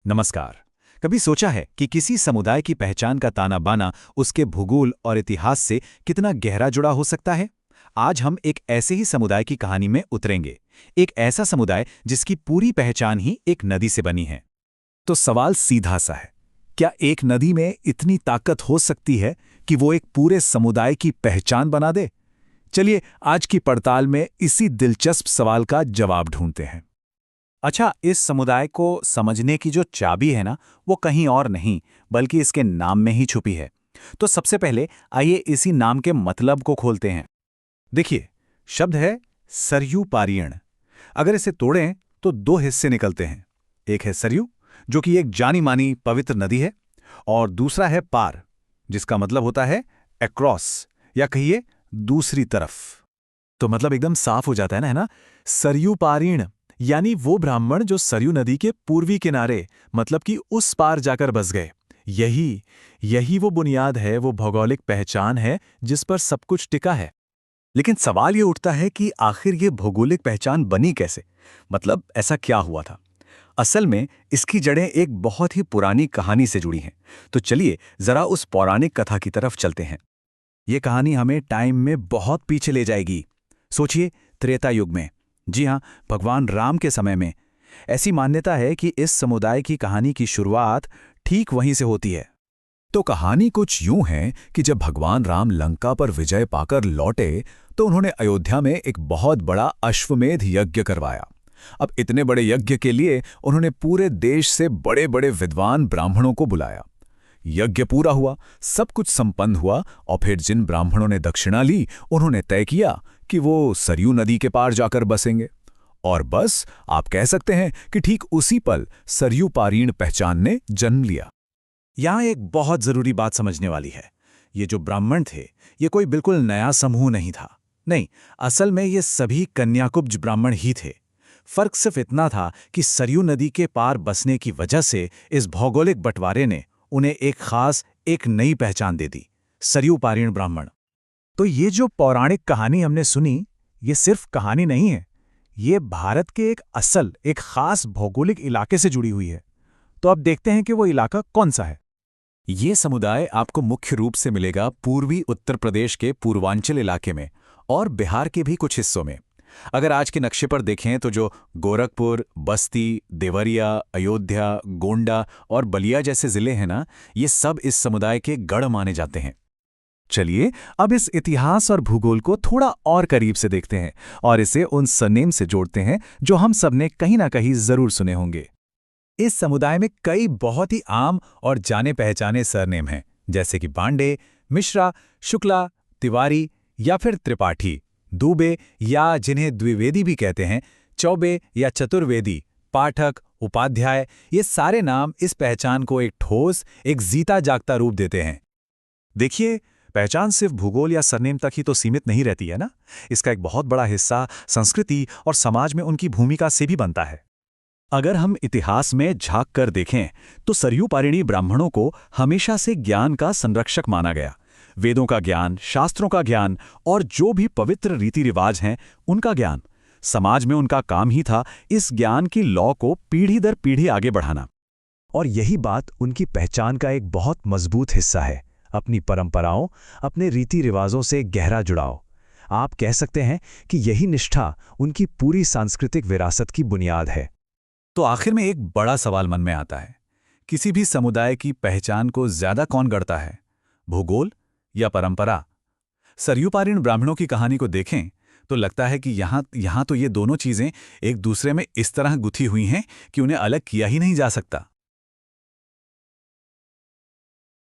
नमस्कार। कभी सोचा है कि किसी समुदाय की पहचान का ताना बाना उसके भूगोल और इतिहास से कितना गहरा जुड़ा हो सकता है? आज हम एक ऐसे ही समुदाय की कहानी में उतरेंगे। एक ऐसा समुदाय जिसकी पूरी पहचान ही एक नदी से बनी है। तो सवाल सीधा सा है, क्या एक नदी में इतनी ताकत हो सकती है कि वो एक पूरे समुदाय की पहचान बना दे? चलिए आज की पड़ताल में इसी दिलचस्प सवाल का जवाब ढूंढते हैं। अच्छा, इस समुदाय को समझने की जो चाबी है ना, वो कहीं और नहीं बल्कि इसके नाम में ही छुपी है। तो सबसे पहले आइए इसी नाम के मतलब को खोलते हैं। देखिए, शब्द है सरयू पारीण। अगर इसे तोड़ें तो दो हिस्से निकलते हैं। एक है सरयू, जो कि एक जानी मानी पवित्र नदी है, और दूसरा है पार, जिसका मतलब होता है अक्रॉस, या कहिए दूसरी तरफ। तो मतलब एकदम साफ हो जाता है ना, सरयू पारीण यानी वो ब्राह्मण जो सरयू नदी के पूर्वी किनारे, मतलब कि उस पार जाकर बस गए। यही यही वो बुनियाद है, वो भौगोलिक पहचान है जिस पर सब कुछ टिका है। लेकिन सवाल ये उठता है कि आखिर ये भौगोलिक पहचान बनी कैसे? मतलब ऐसा क्या हुआ था? असल में इसकी जड़ें एक बहुत ही पुरानी कहानी से जुड़ी हैं। तो चलिए जरा उस पौराणिक कथा की तरफ चलते हैं। ये कहानी हमें टाइम में बहुत पीछे ले जाएगी। सोचिए, त्रेता युग में, जी हाँ, भगवान राम के समय में। ऐसी मान्यता है कि इस समुदाय की कहानी की शुरुआत ठीक वहीं से होती है। तो कहानी कुछ यूं है कि जब भगवान राम लंका पर विजय पाकर लौटे तो उन्होंने अयोध्या में एक बहुत बड़ा अश्वमेध यज्ञ करवाया। अब इतने बड़े यज्ञ के लिए उन्होंने पूरे देश से बड़े बड़े विद्वान ब्राह्मणों को बुलाया। यज्ञ पूरा हुआ, सब कुछ संपन्न हुआ, और फिर जिन ब्राह्मणों ने दक्षिणा ली उन्होंने तय किया कि वो सरयू नदी के पार जाकर बसेंगे। और बस आप कह सकते हैं कि ठीक उसी पल सरयू पारीण पहचान ने जन्म लिया। यहां एक बहुत जरूरी बात समझने वाली है। ये जो ब्राह्मण थे, ये कोई बिल्कुल नया समूह नहीं था। नहीं, असल में ये सभी कन्याकुब्ज ब्राह्मण ही थे। फर्क सिर्फ इतना था कि सरयू नदी के पार बसने की वजह से इस भौगोलिक बंटवारे ने उन्हें एक खास, एक नई पहचान दे दी, सरयू पारीण ब्राह्मण। तो ये जो पौराणिक कहानी हमने सुनी, ये सिर्फ कहानी नहीं है, ये भारत के एक खास भौगोलिक इलाके से जुड़ी हुई है। तो अब देखते हैं कि वो इलाका कौन सा है। ये समुदाय आपको मुख्य रूप से मिलेगा पूर्वी उत्तर प्रदेश के पूर्वांचल इलाके में और बिहार के भी कुछ हिस्सों में। अगर आज के नक्शे पर देखें तो जो गोरखपुर, बस्ती, देवरिया, अयोध्या, गोंडा और बलिया जैसे जिले हैं ना, ये सब इस समुदाय के गढ़ माने जाते हैं। चलिए अब इस इतिहास और भूगोल को थोड़ा और करीब से देखते हैं और इसे उन सरनेम से जोड़ते हैं जो हम सबने कहीं ना कहीं जरूर सुने होंगे। इस समुदाय में कई बहुत ही आम और जाने पहचाने सरनेम हैं, जैसे कि पांडे, मिश्रा, शुक्ला, तिवारी या फिर त्रिपाठी, दुबे या जिन्हें द्विवेदी भी कहते हैं, चौबे या चतुर्वेदी, पाठक, उपाध्याय। ये सारे नाम इस पहचान को एक ठोस, एक जीता जागता रूप देते हैं। देखिए, पहचान सिर्फ भूगोल या सरनेम तक ही तो सीमित नहीं रहती है ना, इसका एक बहुत बड़ा हिस्सा संस्कृति और समाज में उनकी भूमिका से भी बनता है। अगर हम इतिहास में झांक कर देखें तो सरयू पारिणी ब्राह्मणों को हमेशा से ज्ञान का संरक्षक माना गया। वेदों का ज्ञान, शास्त्रों का ज्ञान और जो भी पवित्र रीति रिवाज हैं उनका ज्ञान। समाज में उनका काम ही था इस ज्ञान की लौ को पीढ़ी दर पीढ़ी आगे बढ़ाना। और यही बात उनकी पहचान का एक बहुत मजबूत हिस्सा है, अपनी परंपराओं, अपने रीति रिवाजों से गहरा जुड़ाव। आप कह सकते हैं कि यही निष्ठा उनकी पूरी सांस्कृतिक विरासत की बुनियाद है। तो आखिर में एक बड़ा सवाल मन में आता है, किसी भी समुदाय की पहचान को ज्यादा कौन गढ़ता है, भूगोल या परंपरा? सरयू पारीण ब्राह्मणों की कहानी को देखें तो लगता है कि यहाँ तो ये दोनों चीजें एक दूसरे में इस तरह गुथी हुई हैं कि उन्हें अलग किया ही नहीं जा सकता।